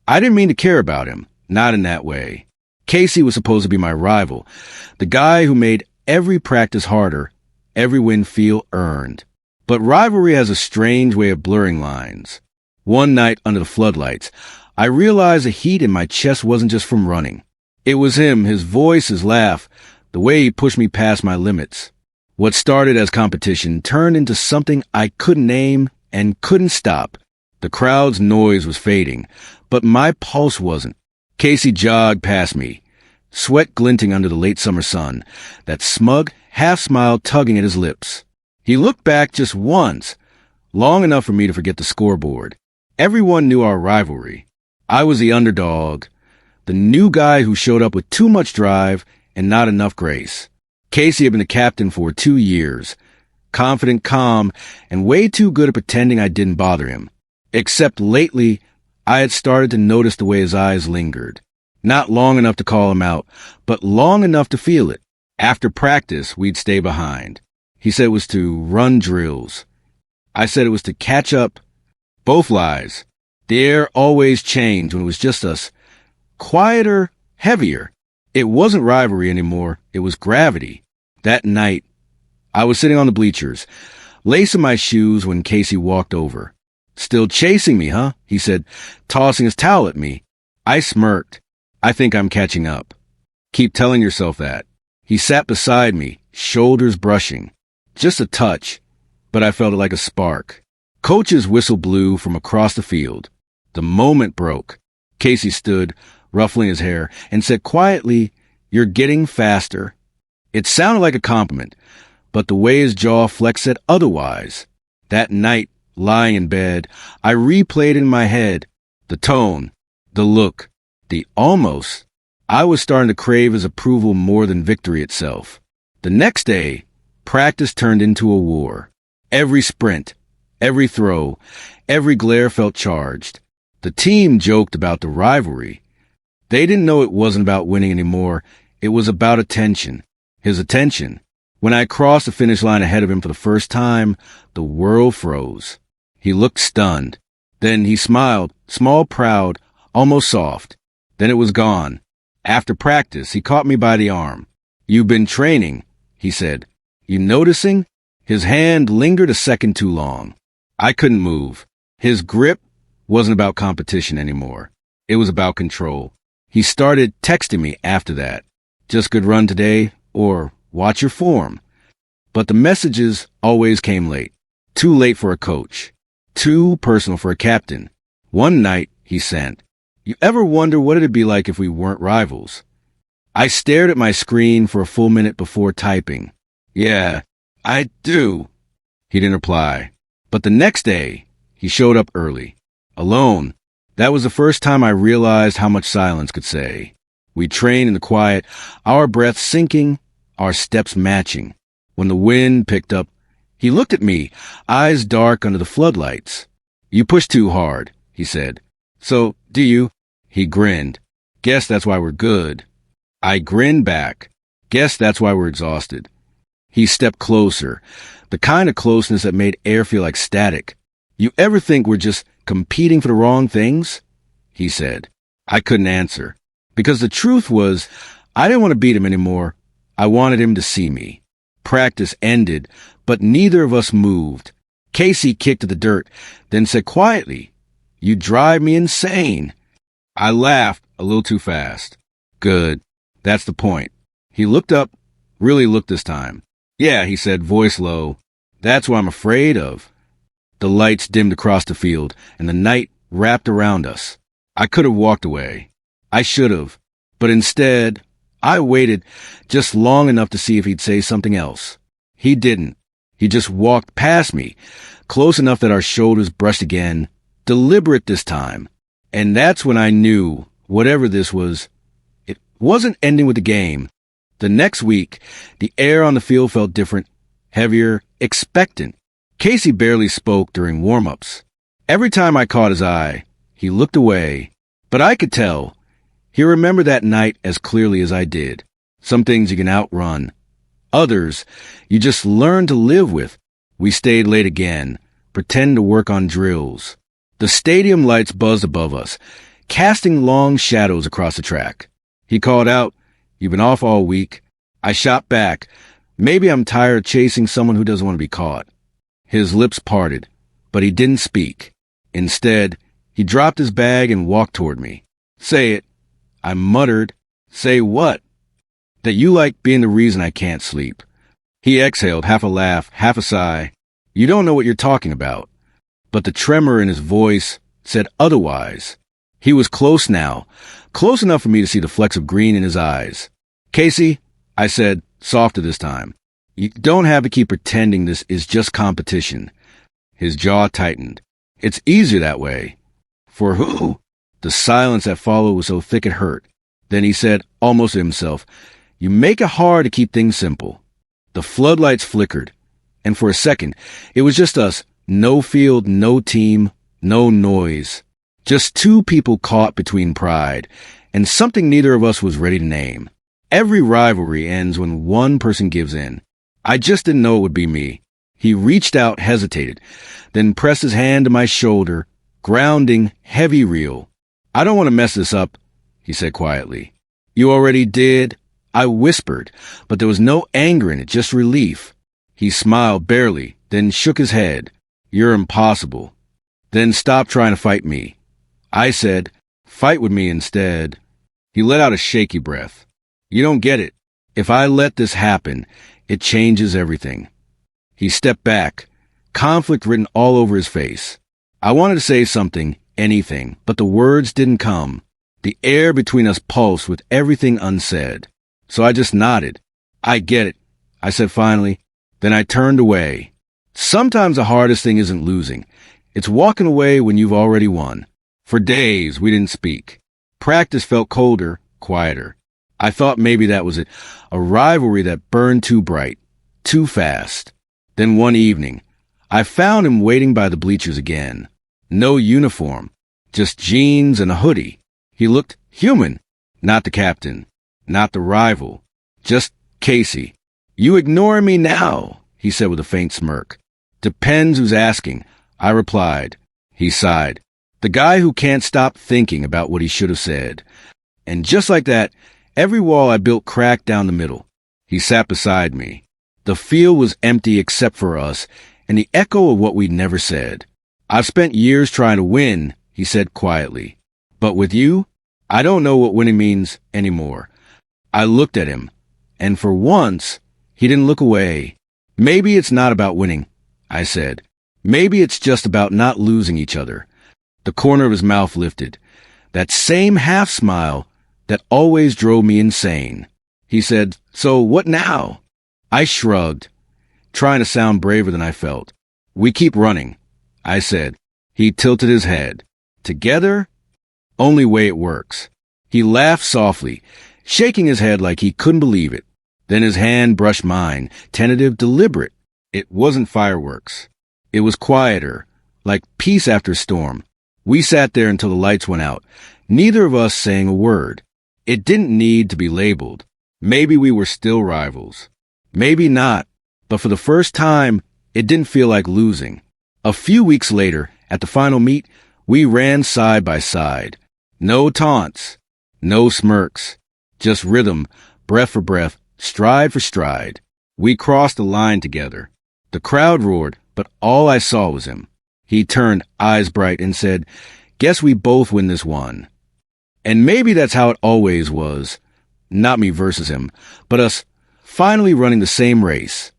I didn't mean to care about him, not in that way. Casey was supposed to be my rival, the guy who made every practice harder, every win feel earned. But rivalry has a strange way of blurring lines. One night under the floodlights, I realized the heat in my chest wasn't just from running. It was him, his voice, his laugh, the way he pushed me past my limits. What started as competition turned into something I couldn't name and couldn't stop. The crowd's noise was fading, but my pulse wasn't. Casey jogged past me, sweat glinting under the late summer sun, that smug half-smile tugging at his lips. He looked back just once, long enough for me to forget the scoreboard. Everyone knew our rivalry. I was the underdog, the new guy who showed up with too much drive and not enough grace. Casey had been the captain for 2 years, confident, calm, and way too good at pretending I didn't bother him. Except lately, I had started to notice the way his eyes lingered. Not long enough to call him out, but long enough to feel it. After practice, we'd stay behind. He said it was to run drills. I said it was to catch up. Both lies. The air always changed when it was just us. Quieter, heavier. It wasn't rivalry anymore. It was gravity. That night, I was sitting on the bleachers, lacing my shoes when Casey walked over. "Still chasing me, huh?" he said, tossing his towel at me. I smirked. "I think I'm catching up." "Keep telling yourself that." He sat beside me, shoulders brushing. Just a touch, but I felt it like a spark. Coach's whistle blew from across the field. The moment broke. Casey stood, ruffling his hair, and said quietly, "You're getting faster." It sounded like a compliment, but the way his jaw flexed said otherwise. That night, lying in bed, I replayed in my head the tone, the look, the almost. I was starting to crave his approval more than victory itself. The next day, practice turned into a war. Every sprint, every throw, every glare felt charged. The team joked about the rivalry. They didn't know it wasn't about winning anymore. It was about attention. His attention. When I crossed the finish line ahead of him for the first time, the world froze. He looked stunned. Then he smiled, small, proud, almost soft. Then it was gone. After practice, he caught me by the arm. "You've been training," he said. "You noticing?" His hand lingered a second too long. I couldn't move. His grip wasn't about competition anymore. It was about control. He started texting me after that. "Just good run today," or "Watch your form." But the messages always came late. Too late for a coach. Too personal for a captain. One night, he sent, "You ever wonder what it'd be like if we weren't rivals?" I stared at my screen for a full minute before typing. "Yeah, I do." He didn't reply. But the next day, he showed up early. Alone. That was the first time I realized how much silence could say. We trained in the quiet, our breaths sinking, our steps matching. When the wind picked up, he looked at me, eyes dark under the floodlights. "You push too hard," he said. "So, do you?" He grinned. "Guess that's why we're good." I grinned back. "Guess that's why we're exhausted." He stepped closer, the kind of closeness that made air feel like static. "You ever think we're just competing for the wrong things?" he said. I couldn't answer, because the truth was, I didn't want to beat him anymore. I wanted him to see me. Practice ended, but neither of us moved. Casey kicked at the dirt, then said quietly, "You drive me insane." I laughed a little too fast. "Good. That's the point." He looked up, really looked this time. "Yeah," he said, voice low. "That's what I'm afraid of." The lights dimmed across the field, and the night wrapped around us. I could have walked away. I should have. But instead, I waited just long enough to see if he'd say something else. He didn't. He just walked past me, close enough that our shoulders brushed again, deliberate this time. And that's when I knew, whatever this was, it wasn't ending with the game. The next week, the air on the field felt different, heavier, expectant. Casey barely spoke during warm-ups. Every time I caught his eye, he looked away. But I could tell. He remembered that night as clearly as I did. Some things you can outrun. Others, you just learn to live with. We stayed late again, pretend to work on drills. The stadium lights buzzed above us. casting long shadows across the track. He called out, "You've been off all week." I shot back, "Maybe I'm tired of chasing someone who doesn't want to be caught." His lips parted, but he didn't speak. Instead, he dropped his bag and walked toward me. "Say it." I muttered. "Say what?" "That you like being the reason I can't sleep." He exhaled, half a laugh, half a sigh. "You don't know what you're talking about." But the tremor in his voice said otherwise. He was close now, close enough for me to see the flecks of green in his eyes. "Casey," I said, softer this time, "you don't have to keep pretending this is just competition." His jaw tightened. "It's easier that way." "For who?" The silence that followed was so thick it hurt. Then he said, almost to himself, "You make it hard to keep things simple." The floodlights flickered, and for a second, it was just us. No field, no team, no noise. Just two people caught between pride, and something neither of us was ready to name. Every rivalry ends when one person gives in. I just didn't know it would be me. He reached out, hesitated, then pressed his hand to my shoulder, grounding, heavy reel. "I don't want to mess this up," he said quietly. "You already did," I whispered, but there was no anger in it, just relief. He smiled barely, then shook his head. "You're impossible." "Then stop trying to fight me." I said, "Fight with me instead." He let out a shaky breath. "You don't get it. If I let this happen, it changes everything." He stepped back, conflict written all over his face. I wanted to say something, anything, but the words didn't come. The air between us pulsed with everything unsaid. So I just nodded. "I get it," I said finally. Then I turned away. Sometimes the hardest thing isn't losing. It's walking away when you've already won. For days, we didn't speak. Practice felt colder, quieter. I thought maybe that was it. A rivalry that burned too bright, too fast. Then one evening, I found him waiting by the bleachers again. No uniform, just jeans and a hoodie. He looked human, not the captain, not the rival, just Casey. "You ignoring me now," he said with a faint smirk. "Depends who's asking," I replied. He sighed. "The guy who can't stop thinking about what he should have said." And just like that, every wall I built cracked down the middle. He sat beside me. The field was empty except for us, and the echo of what we'd never said. "I've spent years trying to win," he said quietly. "But with you, I don't know what winning means anymore." I looked at him, and for once, he didn't look away. "Maybe it's not about winning," I said. "Maybe it's just about not losing each other." The corner of his mouth lifted. That same half smile that always drove me insane. He said, "So what now?" I shrugged, trying to sound braver than I felt. "We keep running," I said. He tilted his head. "Together? Only way it works." He laughed softly, shaking his head like he couldn't believe it. Then his hand brushed mine, tentative, deliberate. It wasn't fireworks. It was quieter, like peace after a storm. We sat there until the lights went out, neither of us saying a word. It didn't need to be labeled. Maybe we were still rivals. Maybe not. But for the first time, it didn't feel like losing. A few weeks later, at the final meet, we ran side by side. No taunts, no smirks, just rhythm, breath for breath, stride for stride. We crossed the line together. The crowd roared, but all I saw was him. He turned, eyes bright, and said, "Guess we both win this one." And maybe that's how it always was. Not me versus him, but us finally running the same race.